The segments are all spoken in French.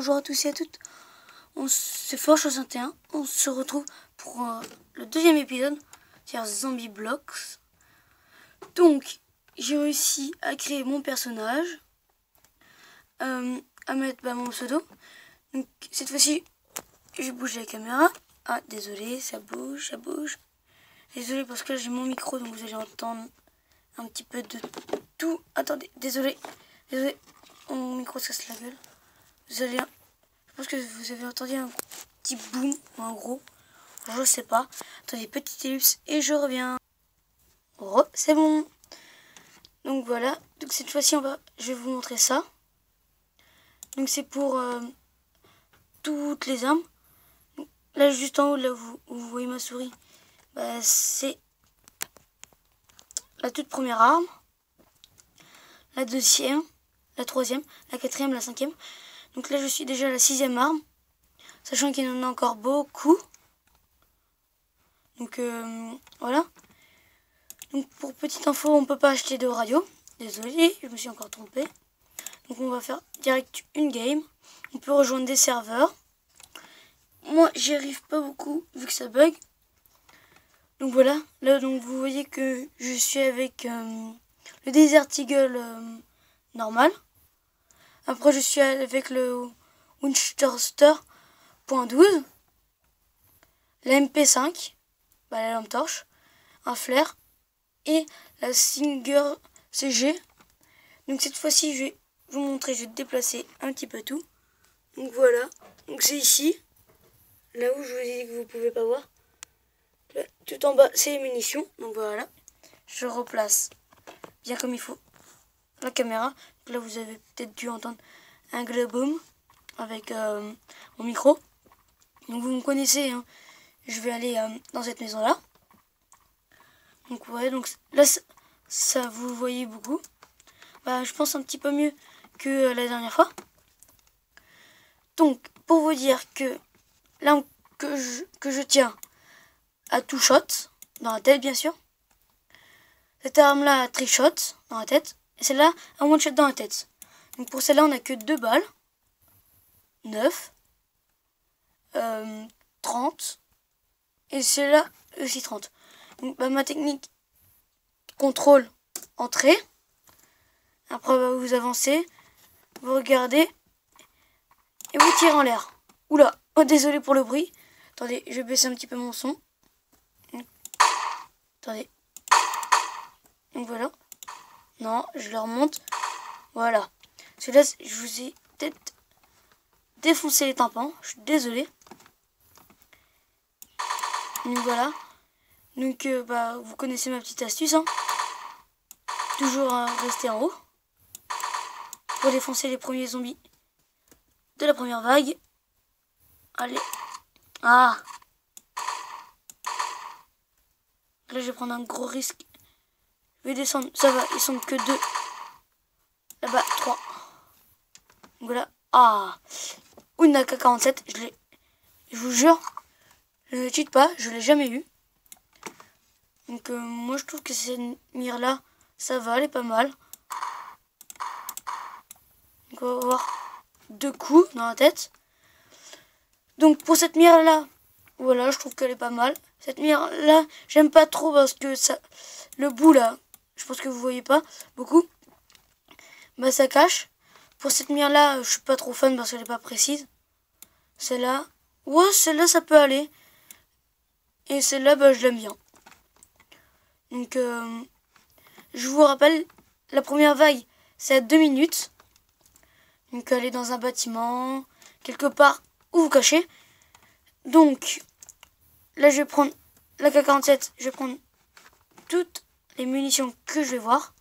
bonjour à tous et à toutes. C'est Forge61. On se retrouve pour le deuxième épisode, c'est-à-dire Zombie Blox. Donc, j'ai réussi à créer mon personnage, à mettre mon pseudo. Donc, cette fois-ci, je bouge la caméra. Ah, désolé, ça bouge. Désolé parce que là, j'ai mon micro, donc vous allez entendre un petit peu de tout. Attendez, désolé. Mon micro se casse la gueule. Je pense que vous avez entendu un petit boom ou un gros. Je sais pas. Attendez, petite ellipse et je reviens. Oh, c'est bon. Donc voilà. Donc cette fois-ci, je vais vous montrer ça. Donc c'est pour toutes les armes. Donc, là, juste en haut, là où vous voyez ma souris, c'est la toute première arme. La deuxième, la troisième, la quatrième, la cinquième. Donc là, je suis déjà à la sixième arme, sachant qu'il y en a encore beaucoup. Donc voilà. Donc pour petite info, on ne peut pas acheter de radio. Désolé, je me suis encore trompé. Donc on va faire direct une game. On peut rejoindre des serveurs. Moi, j'y arrive pas beaucoup vu que ça bug. Donc voilà. Là, donc vous voyez que je suis avec le Desert Eagle normal. Après, je suis avec le Winchester.12, la MP5, la lampe torche, un flair et la Singer CG. Donc cette fois-ci, je vais vous montrer, je vais déplacer un petit peu tout. Donc voilà, donc c'est ici, là où je vous ai dit que vous pouvez pas voir. Là, tout en bas, c'est les munitions. Donc voilà, je replace bien comme il faut la caméra. Donc là, vous avez peut-être dû entendre un globoom avec mon micro. Donc vous me connaissez, hein. Je vais aller dans cette maison là. Donc ouais, donc là ça vous voyez beaucoup. Je pense un petit peu mieux que la dernière fois. Donc pour vous dire que là que je tiens à two shot dans la tête bien sûr. Cette arme là a trickshot dans la tête et celle-là a one shot dans la tête. Donc pour celle-là on a que 2 balles. 9, 30 et celle-là aussi 30. Donc ma technique contrôle entrée. Après vous avancez, vous regardez et vous tirez en l'air. Oula, oh, désolé pour le bruit. Attendez, je vais baisser un petit peu mon son. Attendez. Donc voilà. Non, je le remonte. Voilà. Celui-là, je vous ai peut-être défoncé les tympans. Je suis désolé. Donc voilà. Donc vous connaissez ma petite astuce. Hein. Toujours rester en haut. Pour défoncer les premiers zombies de la première vague. Allez. Ah. Là, je vais prendre un gros risque. Je vais descendre. Ça va, ils sont que 2. Là-bas, 3. Donc voilà. Ah. Une AK-47. Je vous jure, je ne cheat pas. Je l'ai jamais eu. Donc moi, je trouve que cette mire-là, ça va, elle est pas mal. Donc on va avoir 2 coups dans la tête. Donc pour cette mire là, voilà, je trouve qu'elle est pas mal. Cette mire là, j'aime pas trop parce que ça, le bout là, je pense que vous voyez pas beaucoup, ça cache. Pour cette mire là, je suis pas trop fan parce qu'elle est pas précise. Celle-là, ouais, celle-là ça peut aller. Et celle-là, je l'aime bien. Donc je vous rappelle, la première vague, c'est à 2 minutes. Donc elle est dans un bâtiment, quelque part où vous cachez. Donc là je vais prendre la K47, je vais prendre toutes les munitions que je vais voir.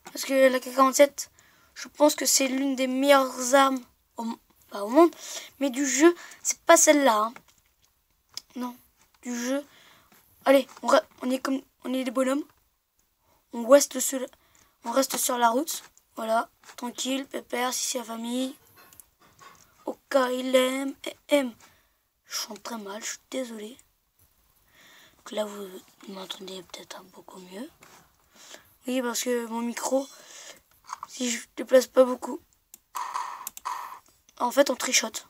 Parce que la K47, je pense que c'est l'une des meilleures armes, pas au monde, mais du jeu, c'est pas celle-là. Hein. Non, du jeu. Allez, on est des bonhommes. On reste sur la route. Voilà, tranquille, pépère, si c'est la famille. Au cas il aime et aime. Je chante très mal, je suis désolé. Donc là, vous m'entendez peut-être un beaucoup mieux. Oui, parce que mon micro, si je déplace pas beaucoup, En fait, on trichote.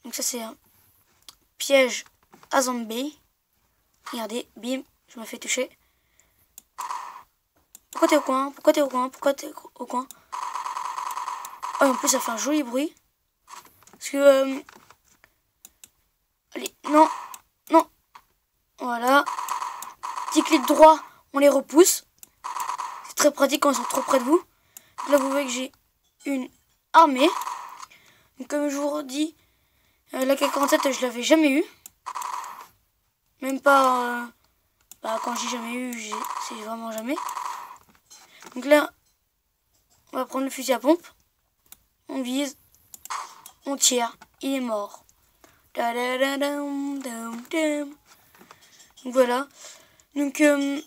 Donc ça, c'est un piège à zombie. Regardez, bim, je me fais toucher. Pourquoi t'es au coin? Pourquoi t'es au coin? Pourquoi t'es au coin? Oh, en plus, ça fait un joli bruit. Parce que... Allez, non, non. Voilà. Petit clic droit, on les repousse. C'est très pratique quand ils sont trop près de vous. Donc là, vous voyez que j'ai une armée. Donc comme je vous redis, la K-47, je l'avais jamais eu. Même pas... quand j'ai jamais eu, c'est vraiment jamais. Donc là, on va prendre le fusil à pompe. On vise. On tire. Il est mort. Donc voilà. Donc on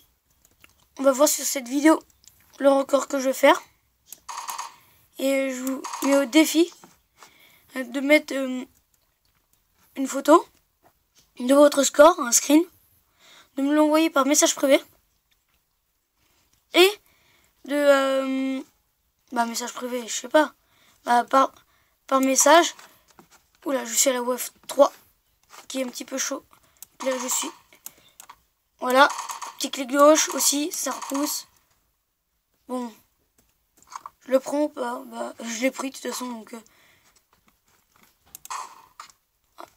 va voir sur cette vidéo le record que je vais faire. Et je vous mets au défi de mettre une photo de votre score, un screen, de me l'envoyer par message privé. Et de message privé, je sais pas. Par message. Oula, je suis à la WEF 3 qui est un petit peu chaud. Là je suis. Voilà. Petit clic gauche aussi, ça repousse. Bon. Je le prends ou pas? Je l'ai pris de toute façon donc.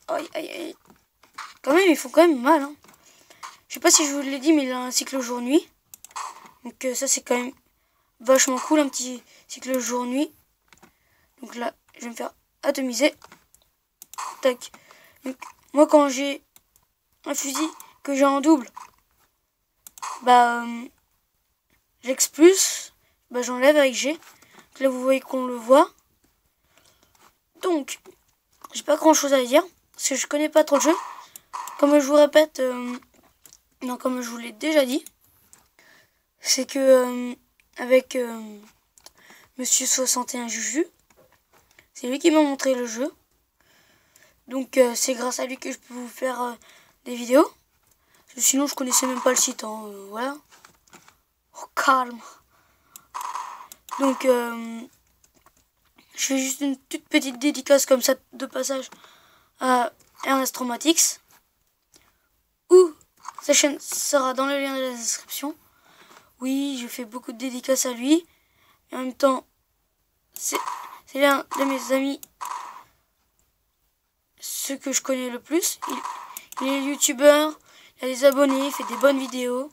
Aïe aïe aïe. Quand même, ils font quand même mal. Hein. Je sais pas si je vous l'ai dit, mais il a un cycle jour-nuit. Donc ça c'est quand même vachement cool, un petit cycle jour-nuit. Donc là, je vais me faire atomiser. Tac. Donc, moi quand j'ai un fusil que j'ai en double, j'expulse, j'enlève avec G. Donc là vous voyez qu'on le voit. Donc, j'ai pas grand chose à dire, parce que je connais pas trop le jeu. Comme je vous répète, comme je vous l'ai déjà dit, c'est que avec Monsieur 61 Juju, c'est lui qui m'a montré le jeu. Donc c'est grâce à lui que je peux vous faire des vidéos. Sinon je connaissais même pas le site. Hein, voilà. Oh, calme. Donc je fais juste une toute petite dédicace comme ça de passage à Ernest Traumatix. Ou sa chaîne sera dans le lien de la description. Oui, je fais beaucoup de dédicaces à lui. Et en même temps, c'est l'un de mes amis, ceux que je connais le plus. Il est youtubeur, il a des abonnés, il fait des bonnes vidéos.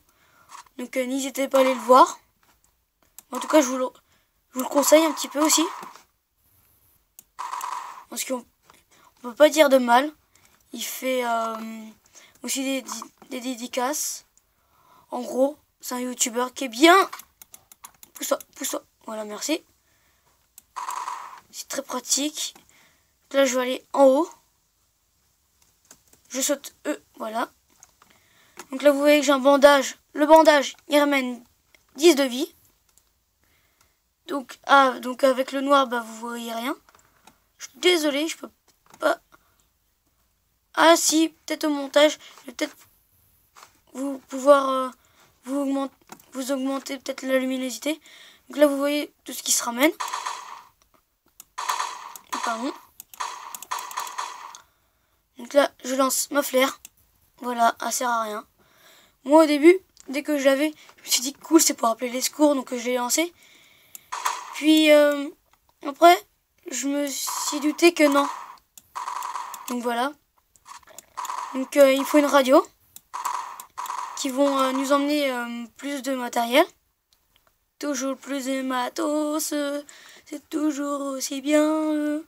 Donc n'hésitez pas à aller le voir. En tout cas, je vous le conseille un petit peu aussi. Parce qu'on ne peut pas dire de mal. Il fait aussi des dédicaces. En gros, c'est un youtubeur qui est bien. Pousse-toi, pousse-toi. Voilà, merci. C'est très pratique. Là, je vais aller en haut. Je saute voilà. Donc là, vous voyez que j'ai un bandage. Le bandage, il ramène 10 de vie. Donc avec le noir, vous voyez rien. Je suis désolé, je peux pas. Ah si, peut-être au montage, je vais peut-être pouvoir vous augmenter peut-être la luminosité. Donc là, vous voyez tout ce qui se ramène. Pardon. Donc là, je lance ma flaire. Voilà, elle sert à rien. Moi, au début, dès que je l'avais, je me suis dit cool, c'est pour appeler les secours, donc je l'ai lancé. Puis après, je me suis douté que non. Donc voilà. Donc il faut une radio qui vont nous emmener plus de matériel. Toujours plus de matos, c'est toujours aussi bien.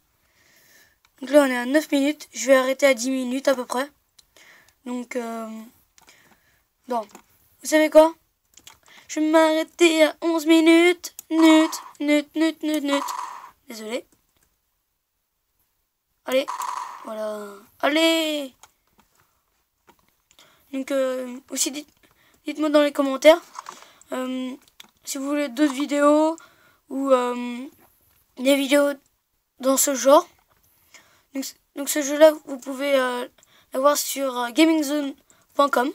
Donc là on est à 9 minutes, je vais arrêter à 10 minutes à peu près. Donc non. Vous savez quoi? Je vais m'arrêter à 11 minutes. Nut. Désolé. Allez, voilà. Allez. Donc aussi dites-moi dans les commentaires si vous voulez d'autres vidéos ou des vidéos dans ce genre. Donc ce jeu là vous pouvez l'avoir sur gamingzone.com.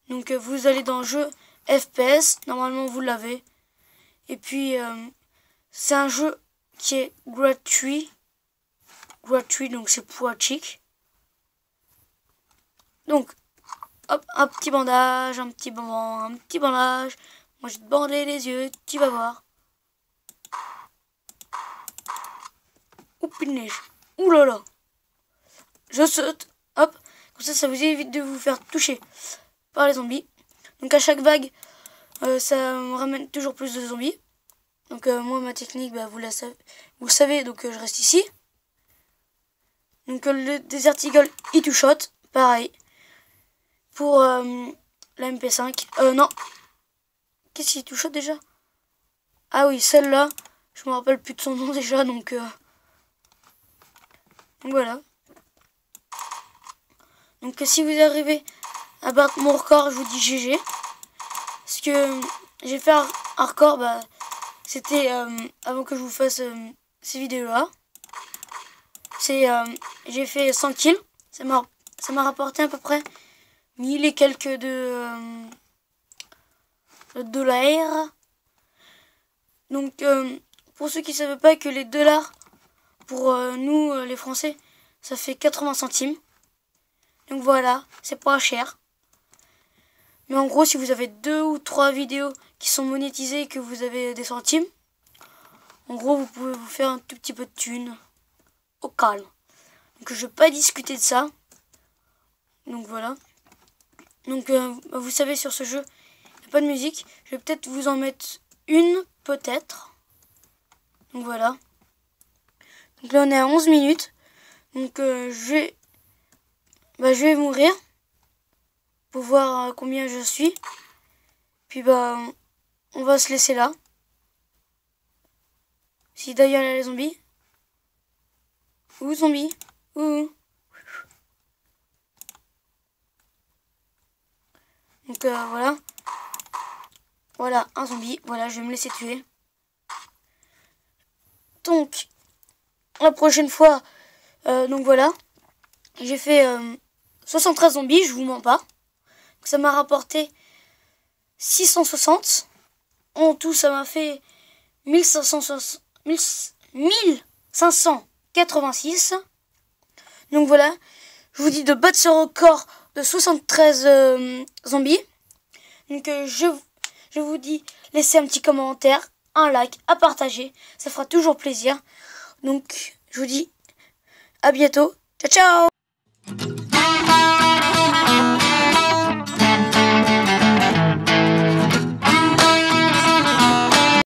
Donc vous allez dans jeu FPS, normalement vous l'avez. Et puis, c'est un jeu qui est gratuit. Gratuit, donc c'est pour chic. Donc, hop, un petit bandage, un petit bandage. Moi, je vais te bander les yeux, tu vas voir. Ouh, punaise. Ouh là là. Je saute. Hop. Comme ça vous évite de vous faire toucher par les zombies. Donc, à chaque vague, ça me ramène toujours plus de zombies. Donc, moi, ma technique, bah, vous le savez, donc je reste ici. Donc, le Desert Eagle, il two shot. Pareil. Pour la MP5. Non. Qu'est-ce qu'il two shot déjà? Ah oui, celle-là. Je me rappelle plus de son nom déjà, donc voilà. Donc si vous arrivez à battre mon record, je vous dis GG. Parce que j'ai fait un record, bah, c'était avant que je vous fasse ces vidéos-là. J'ai fait 100 kills. Ça m'a rapporté à peu près 1000 et quelques de dollars. Donc pour ceux qui ne savaient pas que les dollars, pour nous les Français, ça fait 80 centimes. Donc voilà, c'est pas cher. Mais en gros, si vous avez 2 ou 3 vidéos qui sont monétisées et que vous avez des centimes, en gros, vous pouvez vous faire un tout petit peu de thunes au calme. Donc je vais pas discuter de ça. Donc voilà. Donc vous savez, sur ce jeu, il n'y a pas de musique. Je vais peut-être vous en mettre une, peut-être. Donc voilà. Donc là, on est à 11 minutes. Donc je vais mourir pour voir combien je suis. Puis bah on va se laisser là. Si d'ailleurs il y a les zombies. Ouh, zombies. Ouh. Donc voilà. Voilà, un zombie. Voilà, je vais me laisser tuer. Donc, la prochaine fois, donc voilà. J'ai fait 73 zombies, je vous mens pas. Donc, ça m'a rapporté 660. En tout, ça m'a fait 1586. Donc voilà. Je vous dis de battre ce record de 73 zombies. Donc je vous dis, laissez un petit commentaire, un like, à partager. Ça fera toujours plaisir. Donc je vous dis à bientôt. Ciao, ciao!